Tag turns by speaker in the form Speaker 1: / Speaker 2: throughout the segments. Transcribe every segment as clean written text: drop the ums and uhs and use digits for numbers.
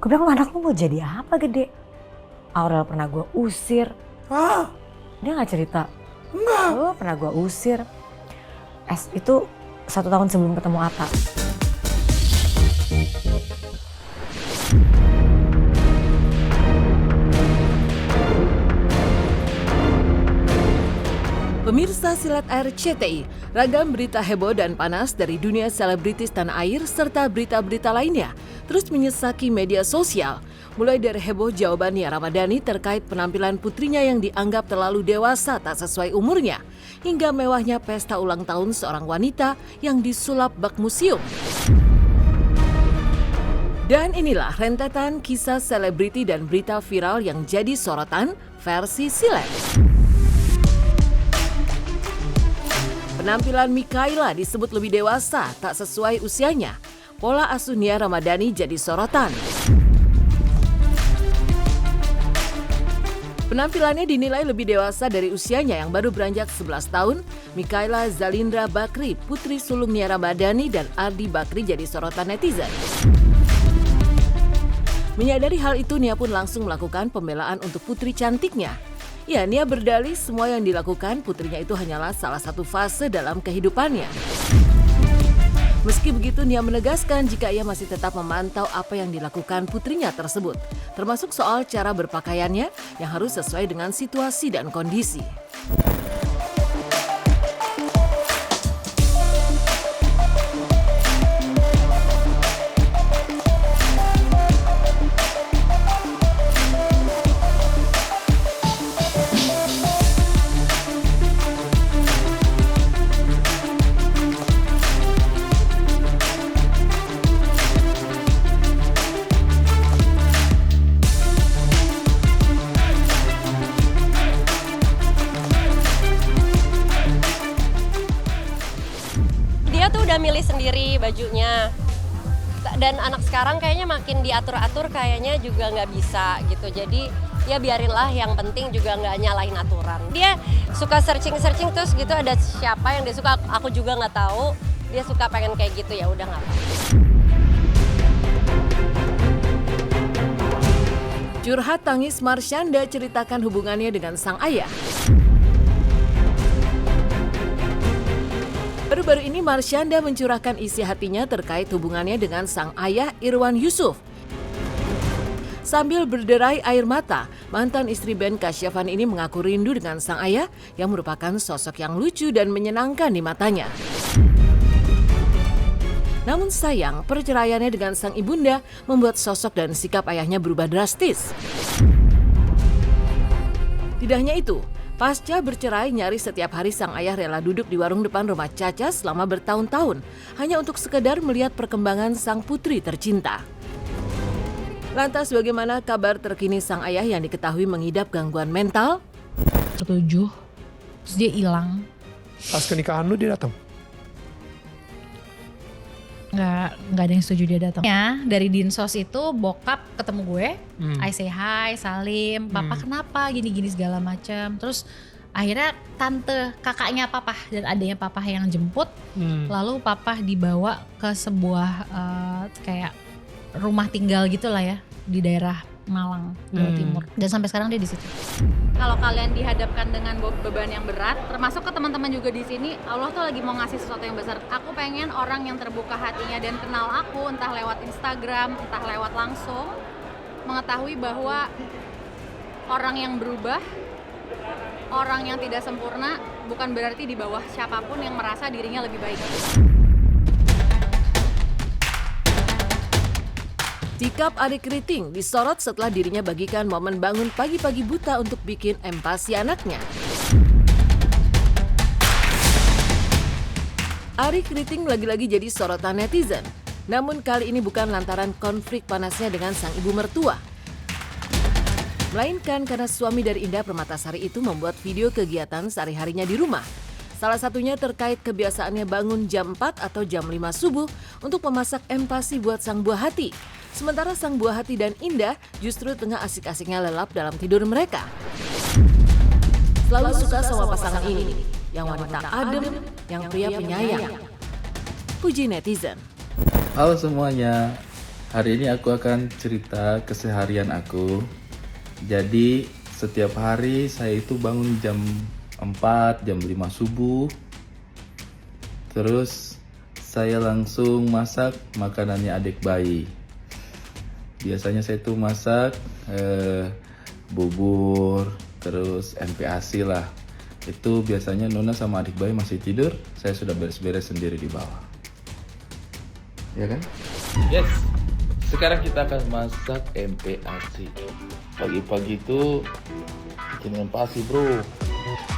Speaker 1: Gue bilang, anak lu mau jadi apa gede? Aurel pernah gue usir. Dia gak cerita.
Speaker 2: Enggak.
Speaker 1: Oh, pernah gue usir. Itu 1 tahun sebelum ketemu Atta.
Speaker 3: Pemirsa Silat RCTI, ragam berita heboh dan panas dari dunia selebritis tanah air serta berita-berita lainnya terus menyesaki media sosial. Mulai dari heboh jawaban Nia Ramadhani terkait penampilan putrinya yang dianggap terlalu dewasa tak sesuai umurnya, hingga mewahnya pesta ulang tahun seorang wanita yang disulap bak museum. Dan inilah rentetan kisah selebriti dan berita viral yang jadi sorotan versi Silet. Penampilan Mikaela disebut lebih dewasa, tak sesuai usianya. Pola asuh Nia Ramadhani jadi sorotan. Penampilannya dinilai lebih dewasa dari usianya yang baru beranjak 11 tahun. Mikaela Zalindra Bakri, putri sulung Nia Ramadhani dan Ardi Bakri jadi sorotan netizen. Menyadari hal itu, Nia pun langsung melakukan pembelaan untuk putri cantiknya. Ya, Nia berdalih semua yang dilakukan putrinya itu hanyalah salah satu fase dalam kehidupannya. Meski begitu, Nia menegaskan jika ia masih tetap memantau apa yang dilakukan putrinya tersebut, termasuk soal cara berpakaiannya yang harus sesuai dengan situasi dan kondisi.
Speaker 4: Dia tuh udah milih sendiri bajunya, dan anak sekarang kayaknya makin diatur-atur kayaknya juga nggak bisa gitu. Jadi ya biarinlah, yang penting juga nggak nyalahin aturan. Dia suka searching terus gitu, ada siapa yang dia suka, aku juga nggak tahu. Dia suka pengen kayak gitu, ya udah nggak apa-apa.
Speaker 3: Curhat tangis Marshanda ceritakan hubungannya dengan sang ayah. Baru-baru ini Marshanda mencurahkan isi hatinya terkait hubungannya dengan sang ayah Irwan Yusuf. Sambil berderai air mata, mantan istri Ben Kasyafan ini mengaku rindu dengan sang ayah yang merupakan sosok yang lucu dan menyenangkan di matanya. Namun sayang, perceraiannya dengan sang ibunda membuat sosok dan sikap ayahnya berubah drastis. Tidak hanya itu, pasca bercerai, nyaris setiap hari sang ayah rela duduk di warung depan rumah Caca selama bertahun-tahun, hanya untuk sekedar melihat perkembangan sang putri tercinta. Lantas bagaimana kabar terkini sang ayah yang diketahui mengidap gangguan mental?
Speaker 5: 7, terus dia hilang.
Speaker 2: Pas ke nikahan lu dia datang.
Speaker 5: Nggak ada yang setuju dia datang. Ya, dari Dinsos itu bokap ketemu gue, I say hi, salim, papa kenapa gini-gini segala macam. Terus akhirnya tante, kakaknya papa dan adanya papa yang jemput, lalu papa dibawa ke sebuah kayak rumah tinggal gitulah ya di daerah Malang, Jawa Timur. Dan sampai sekarang dia di situ.
Speaker 6: Kalau kalian dihadapkan dengan beban yang berat, termasuk ke teman-teman juga di sini, Allah tuh lagi mau ngasih sesuatu yang besar. Aku pengen orang yang terbuka hatinya dan kenal aku, entah lewat Instagram, entah lewat langsung, mengetahui bahwa orang yang berubah, orang yang tidak sempurna, bukan berarti di bawah siapapun yang merasa dirinya lebih baik.
Speaker 3: Sikap Arik Riting disorot setelah dirinya bagikan momen bangun pagi-pagi buta untuk bikin empati anaknya. Arik Riting lagi-lagi jadi sorotan netizen. Namun kali ini bukan lantaran konflik panasnya dengan sang ibu mertua, melainkan karena suami dari Indah Permatasari itu membuat video kegiatan sehari-harinya di rumah. Salah satunya terkait kebiasaannya bangun jam 4 atau jam 5 subuh untuk memasak empasi buat sang buah hati. Sementara sang buah hati dan Indah justru tengah asik-asiknya lelap dalam tidur mereka. Selalu suka sama pasangan ini, yang wanita adem, yang pria penyayang. Puji netizen.
Speaker 7: Halo semuanya, Hari ini aku akan cerita keseharian aku. Jadi setiap hari saya itu bangun jam 4, jam 5 subuh. Terus saya langsung masak makanannya adik bayi. Biasanya saya tuh masak bubur, terus MPASI lah. Itu biasanya Nona sama adik bayi masih tidur, saya sudah beres-beres sendiri di bawah. Ya kan? Yes. Sekarang kita akan masak MPASI. Pagi-pagi itu bikin MPASI, bro.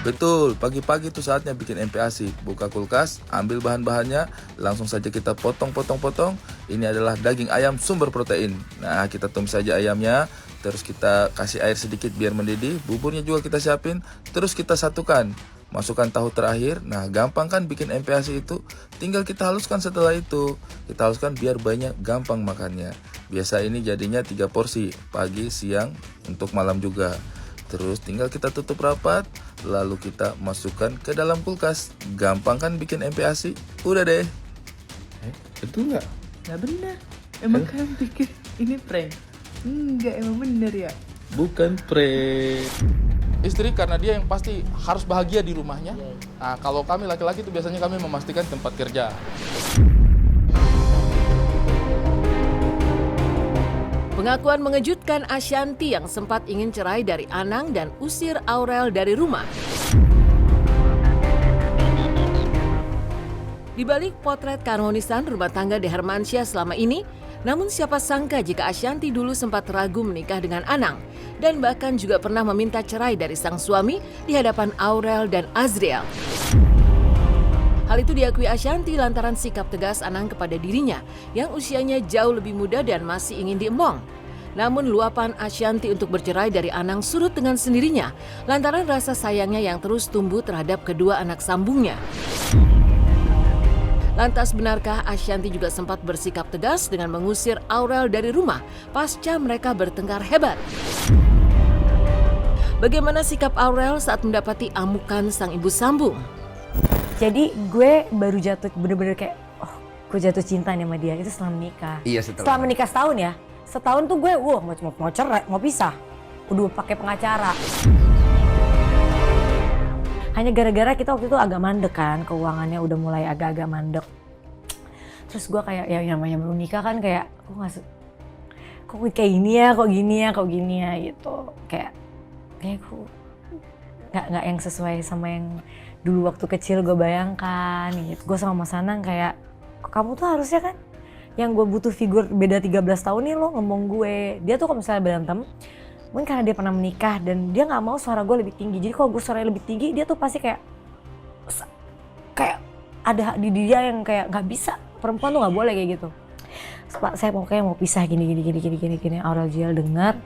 Speaker 7: Betul, pagi-pagi itu saatnya bikin MPASI. Buka kulkas, ambil bahan-bahannya, langsung saja kita potong-potong-potong. Ini adalah daging ayam sumber protein. Nah, kita tumis saja ayamnya, terus kita kasih air sedikit biar mendidih. Buburnya juga kita siapin, terus kita satukan. Masukkan tahu terakhir. Nah, gampang kan bikin MPASI itu? Tinggal kita haluskan setelah itu. Kita haluskan biar banyak, gampang makannya. Biasa ini jadinya 3 porsi, pagi, siang, untuk malam juga. Terus tinggal kita tutup rapat, lalu kita masukkan ke dalam kulkas. Gampang kan bikin MPASI? Udah deh. Betul nggak?
Speaker 8: Nggak benar. Emang kalian pikir ini prank? Enggak, emang bener ya?
Speaker 7: Bukan prank.
Speaker 9: Istri karena dia yang pasti harus bahagia di rumahnya. Nah, kalau kami laki-laki itu biasanya kami memastikan tempat kerja.
Speaker 3: Pengakuan mengejutkan Ashanty yang sempat ingin cerai dari Anang dan usir Aurel dari rumah. Di balik potret keharmonisan rumah tangga De Hermansyah selama ini, namun siapa sangka jika Ashanty dulu sempat ragu menikah dengan Anang dan bahkan juga pernah meminta cerai dari sang suami di hadapan Aurel dan Azriel. Hal itu diakui Ashanty lantaran sikap tegas Anang kepada dirinya yang usianya jauh lebih muda dan masih ingin diemong. Namun luapan Ashanty untuk bercerai dari Anang surut dengan sendirinya lantaran rasa sayangnya yang terus tumbuh terhadap kedua anak sambungnya. Lantas benarkah Ashanty juga sempat bersikap tegas dengan mengusir Aurel dari rumah pasca mereka bertengkar hebat? Bagaimana sikap Aurel saat mendapati amukan sang ibu sambung?
Speaker 1: Jadi gue baru jatuh bener-bener kayak, gue jatuh cinta nih sama dia itu setelah menikah.
Speaker 10: Iya,
Speaker 1: setelah menikah setahun ya. Setahun tuh gue, mau cerai, mau pisah. Udah pakai pengacara. Hanya gara-gara kita waktu itu agak mandek kan, keuangannya udah mulai agak-agak mandek. Terus gue kayak, ya namanya belum nikah kan kayak, kok kayak gini ya, kok gini ya gitu. Kayak gue nggak yang sesuai sama yang dulu waktu kecil gue bayangkan gitu. Gue sama Mas Anang kayak, kamu tuh harusnya kan yang gue butuh figur beda 13 tahun nih lo ngomong gue. Dia tuh kalau misalnya berantem, mungkin karena dia pernah menikah dan dia nggak mau suara gue lebih tinggi. Jadi kalau gue suaranya lebih tinggi, dia tuh pasti kayak ada di dia yang kayak nggak bisa, perempuan tuh nggak boleh kayak gitu. Saya mau pisah gini. Aurel Jial dengar,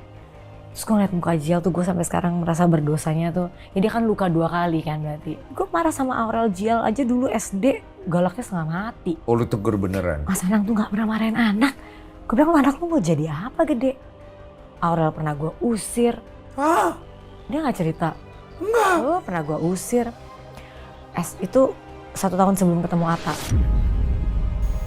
Speaker 1: terus gue ngeliat muka Jial tuh gue sampai sekarang merasa berdosanya tuh. Ya dia kan luka 2 kali kan berarti. Gue marah sama Aurel Jial aja dulu SD galaknya setengah mati.
Speaker 10: Oh, lu tegur beneran?
Speaker 1: Mas Anang tuh nggak pernah marahin anak. Gue bilang, anak lu mau jadi apa gede? Aurel pernah gue usir. Dia gak cerita. Enggak. Pernah gue usir. Itu 1 tahun sebelum ketemu Atta.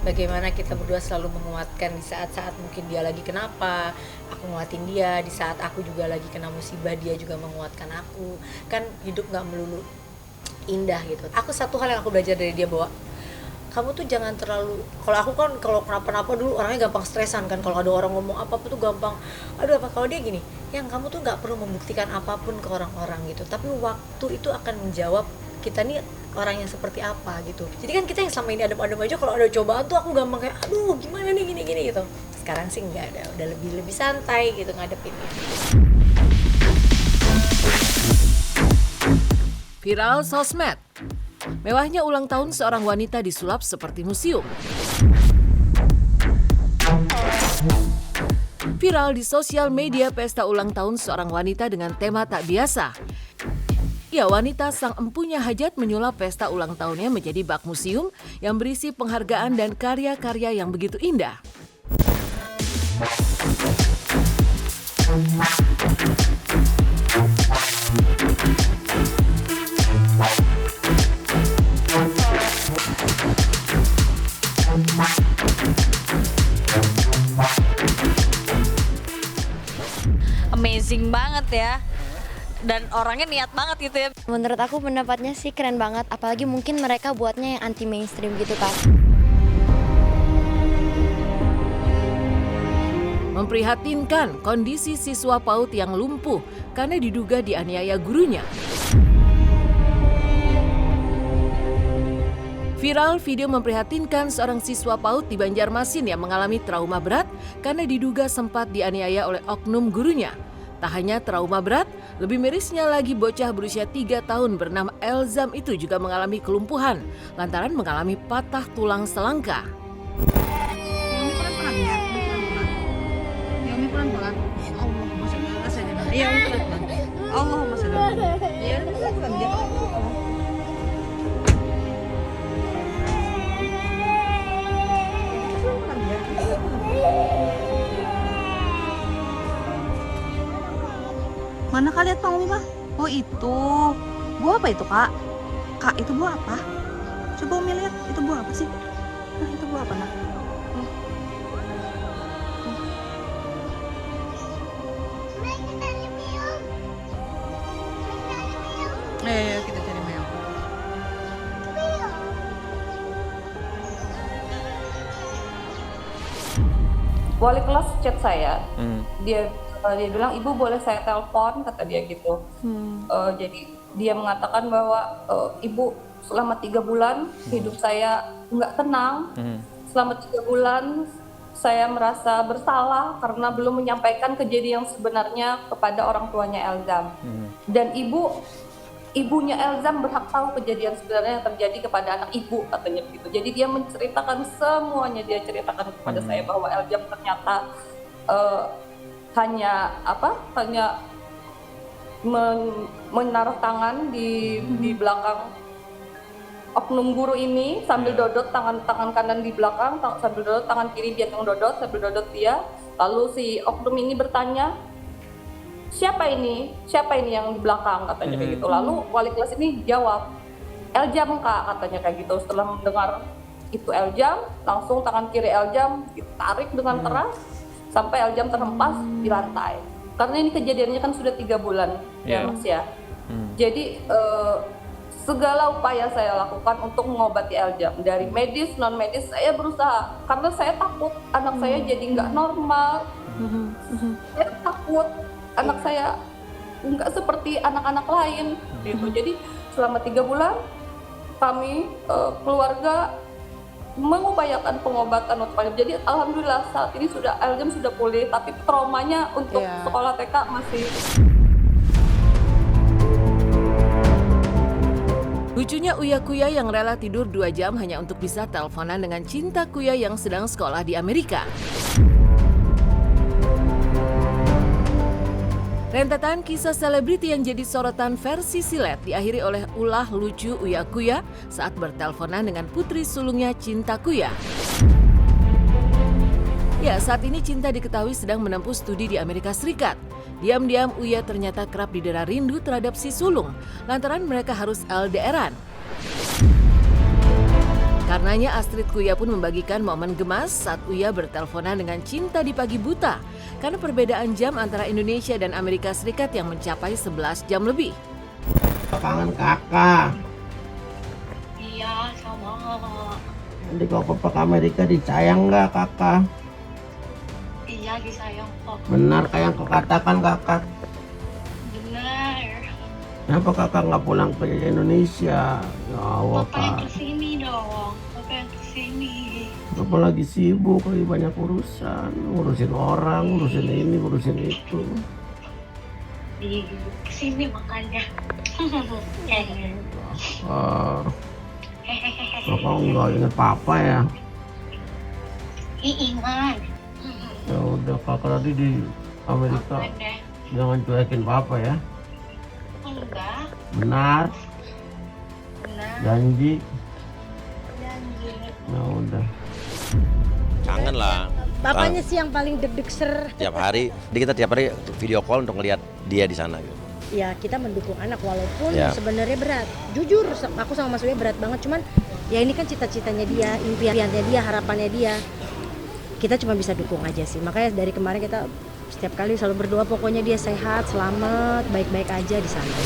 Speaker 11: Bagaimana kita berdua selalu menguatkan di saat-saat mungkin dia lagi kenapa, aku nguatin dia. Di saat aku juga lagi kena musibah, dia juga menguatkan aku. Kan hidup gak melulu indah gitu. Aku satu hal yang aku belajar dari dia bahwa kamu tuh jangan terlalu, kalau aku kan kalau kenapa-napa dulu orangnya gampang stresan kan, kalau ada orang ngomong apa-apa tuh gampang, aduh apa, kalau dia gini, yang kamu tuh gak perlu membuktikan apapun ke orang-orang gitu, tapi waktu itu akan menjawab kita nih orang yang seperti apa gitu. Jadi kan kita yang selama ini adem-adem aja, kalau ada cobaan tuh aku gampang kayak, aduh gimana nih gini gitu. Sekarang sih nggak ada, udah lebih santai gitu ngadepinnya.
Speaker 3: Viral sosmed. Mewahnya ulang tahun seorang wanita disulap seperti museum. Viral di sosial media pesta ulang tahun seorang wanita dengan tema tak biasa. Ya, wanita sang empunya hajat menyulap pesta ulang tahunnya menjadi bak museum yang berisi penghargaan dan karya-karya yang begitu indah.
Speaker 10: amazing banget ya. Dan orangnya niat banget gitu ya.
Speaker 12: Menurut aku pendapatnya sih keren banget, apalagi mungkin mereka buatnya yang anti mainstream gitu kan.
Speaker 3: Memprihatinkan kondisi siswa PAUD yang lumpuh karena diduga dianiaya gurunya. Viral video memprihatinkan seorang siswa PAUD di Banjarmasin yang mengalami trauma berat karena diduga sempat dianiaya oleh oknum gurunya. Tak hanya trauma berat, lebih mirisnya lagi bocah berusia 3 tahun bernama Elzam itu juga mengalami kelumpuhan lantaran mengalami patah tulang selangka.
Speaker 8: Mana Kak lihat Bang Umi Pak? Oh itu. Buah apa itu Kak? Kak itu buah apa? Coba Umi lihat, itu buah apa sih? Nah itu buah apa nak? Ayo kita cari meong.
Speaker 13: Wali kelas chat saya, dia bilang ibu boleh saya telepon, kata dia gitu. Jadi dia mengatakan bahwa ibu selama 3 bulan hidup saya nggak tenang. Selama 3 bulan saya merasa bersalah karena belum menyampaikan kejadian yang sebenarnya kepada orang tuanya Elzam. Dan ibunya Elzam berhak tahu kejadian sebenarnya yang terjadi kepada anak ibu, katanya begitu. Jadi dia menceritakan semuanya, dia ceritakan kepada saya bahwa Elzam ternyata hanya menaruh tangan di belakang oknum guru ini sambil dodot, tangan kanan di belakang, sambil dodot, tangan kiri dia yang dodot, sambil dodot dia. Lalu si oknum ini bertanya, siapa ini yang di belakang, katanya kayak gitu. Lalu wali kelas ini jawab, Elzam Kak, katanya kayak gitu. Setelah mendengar itu Elzam, langsung tangan kiri Elzam ditarik dengan keras sampai Elzam terhempas di lantai. Karena ini kejadiannya kan sudah 3 bulan ya Mas ya. Jadi segala upaya saya lakukan untuk mengobati Elzam, dari medis non medis saya berusaha, karena saya takut anak saya jadi nggak normal. Saya takut anak saya nggak seperti anak-anak lain gitu. Jadi selama 3 bulan kami keluarga mengupayakan pengobatan untuk Elzam. Jadi alhamdulillah saat ini Elzam sudah pulih, tapi traumanya untuk sekolah TK masih.
Speaker 3: Lucunya Uya Kuya yang rela tidur 2 jam hanya untuk bisa teleponan dengan cinta Kuya yang sedang sekolah di Amerika. Rentetan kisah selebriti yang jadi sorotan versi silet diakhiri oleh ulah lucu Uya Kuya saat berteleponan dengan putri sulungnya Cinta Kuya. Ya, saat ini Cinta diketahui sedang menempuh studi di Amerika Serikat. Diam-diam Uya ternyata kerap didera rindu terhadap si sulung, lantaran mereka harus LDRan. Karenanya Astrid Kuya pun membagikan momen gemas saat Uya berteleponan dengan Cinta di pagi buta, karena perbedaan jam antara Indonesia dan Amerika Serikat yang mencapai 11 jam lebih.
Speaker 14: Kangen kakak.
Speaker 15: Iya, sama.
Speaker 14: Nanti kalau papa ke Amerika disayang nggak kakak?
Speaker 15: Iya, disayang kok.
Speaker 14: Benar kayak yang kau katakan kakak.
Speaker 15: Benar.
Speaker 14: Kenapa kakak nggak pulang ke Indonesia? Ya Allah
Speaker 15: Bapak yang
Speaker 14: kak.
Speaker 15: kesini dong. Bapak yang kesini.
Speaker 14: Bapak lagi sibuk, lagi banyak urusan. Ngurusin orang, ngurusin ini, ngurusin itu.
Speaker 15: Di kesini makanya.
Speaker 14: Kakak nggak ingat papa ya?
Speaker 15: Ingat.
Speaker 14: Ya udah kakak tadi di Amerika. Jangan cuekin papa ya.
Speaker 15: Enggak.
Speaker 14: Benar.
Speaker 15: Benar.
Speaker 14: Janji.
Speaker 15: Janji.
Speaker 14: Ya udah.
Speaker 16: Kangen lah.
Speaker 17: Bapaknya sih yang paling deg-deg
Speaker 16: Tiap hari, kita tiap hari video call untuk ngeliat dia di sana gitu.
Speaker 17: Ya kita mendukung anak walaupun
Speaker 16: Ya.
Speaker 17: sebenarnya berat. Jujur aku sama Mas Uya berat banget, cuman ya ini kan cita-citanya dia, impiannya dia, harapannya dia. Kita cuma bisa dukung aja sih. Makanya dari kemarin kita Setiap kali selalu berdoa pokoknya dia sehat, selamat, baik-baik aja di sana.